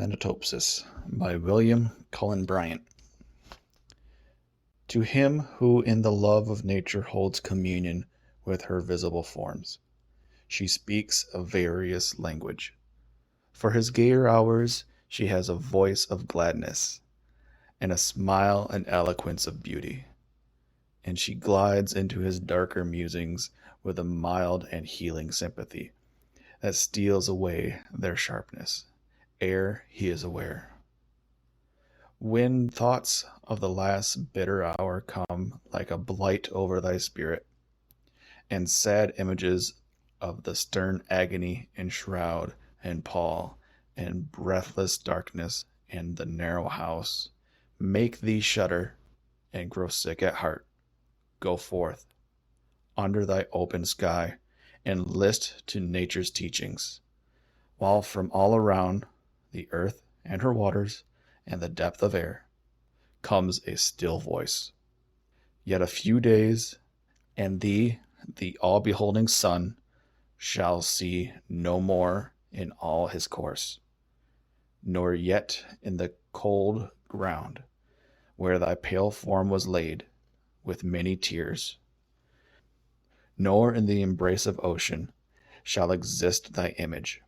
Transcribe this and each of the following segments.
Thanatopsis by William Cullen Bryant. To him who in the love of nature holds communion with her visible forms, she speaks a various language. For his gayer hours she has a voice of gladness, and a smile and eloquence of beauty, and she glides into his darker musings with a mild and healing sympathy that steals away their sharpness ere he is aware. When thoughts of the last bitter hour come like a blight over thy spirit, and sad images of the stern agony enshroud and pall, and breathless darkness in the narrow house, make thee shudder and grow sick at heart, go forth under thy open sky, and list to nature's teachings, while from all around, the earth and her waters, and the depth of air, comes a still voice. Yet a few days, and thee, the all-beholding sun, shall see no more in all his course, nor yet in the cold ground where thy pale form was laid with many tears, nor in the embrace of ocean shall exist thy image.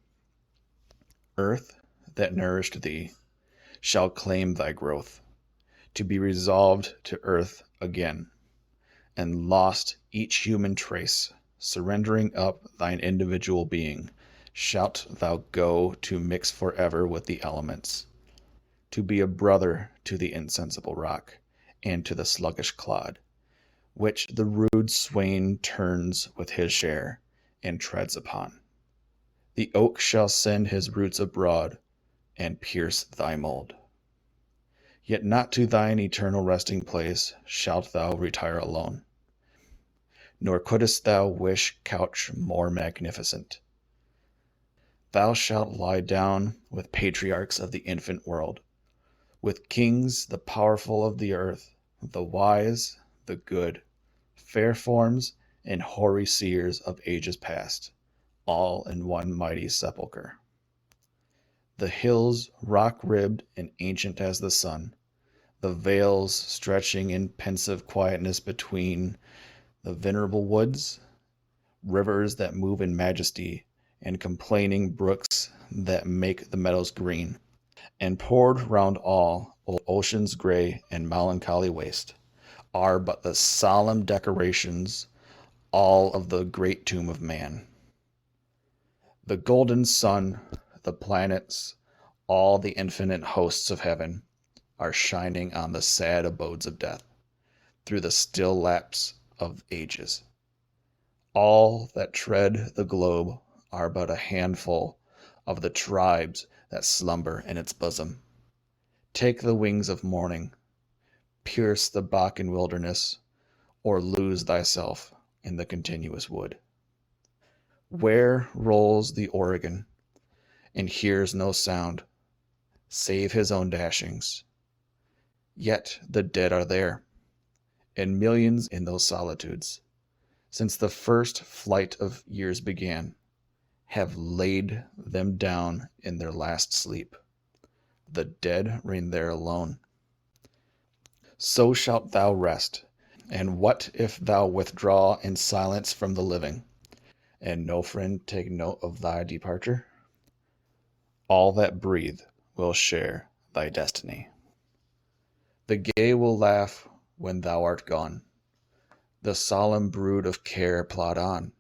Earth, that nourished thee, shall claim thy growth, to be resolved to earth again, and lost each human trace, surrendering up thine individual being, shalt thou go to mix forever with the elements, to be a brother to the insensible rock, and to the sluggish clod, which the rude swain turns with his share, and treads upon. The oak shall send his roots abroad, and pierce thy mold. Yet not to thine eternal resting place shalt thou retire alone, nor couldst thou wish couch more magnificent. Thou shalt lie down with patriarchs of the infant world, with kings the powerful of the earth, the wise, the good, fair forms, and hoary seers of ages past, all in one mighty sepulchre. The hills, rock-ribbed and ancient as the sun, the vales stretching in pensive quietness between, the venerable woods, rivers that move in majesty, and complaining brooks that make the meadows green, and poured round all, old ocean's gray and melancholy waste, are but the solemn decorations all of the great tomb of man. The golden sun, the planets, all the infinite hosts of heaven, are shining on the sad abodes of death, through the still lapse of ages. All that tread the globe are but a handful of the tribes that slumber in its bosom. Take the wings of morning, pierce the Bacchan wilderness, or lose thyself in the continuous wood. Where rolls the Oregon, and hears no sound, save his own dashings. Yet the dead are there, in millions in those solitudes, since the first flight of years began, have laid them down in their last sleep. The dead reign there alone. So shalt thou rest, and what if thou withdraw in silence from the living, and no friend take note of thy departure? All that breathe will share thy destiny. The gay will laugh when thou art gone, the solemn brood of care plod on,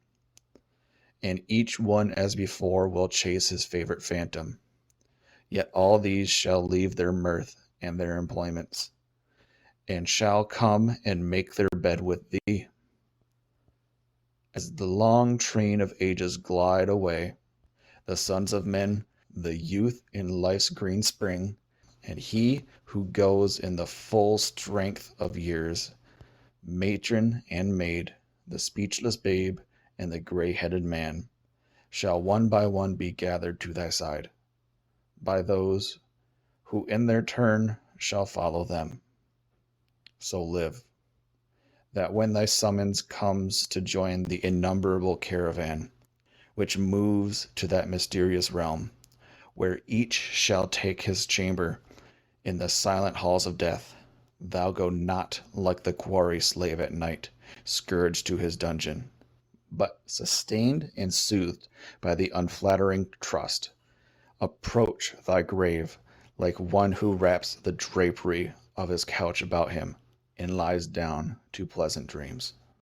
and each one as before will chase his favorite phantom. Yet all these shall leave their mirth and their employments, and shall come and make their bed with thee. As the long train of ages glide away, the sons of men, the youth in life's green spring, and he who goes in the full strength of years, matron and maid, the speechless babe, and the gray-headed man, shall one by one be gathered to thy side, by those who in their turn shall follow them. So live, that when thy summons comes to join the innumerable caravan, which moves to that mysterious realm, where each shall take his chamber in the silent halls of death. Thou go not like the quarry slave at night, scourged to his dungeon, but sustained and soothed by the unflattering trust. Approach thy grave like one who wraps the drapery of his couch about him and lies down to pleasant dreams.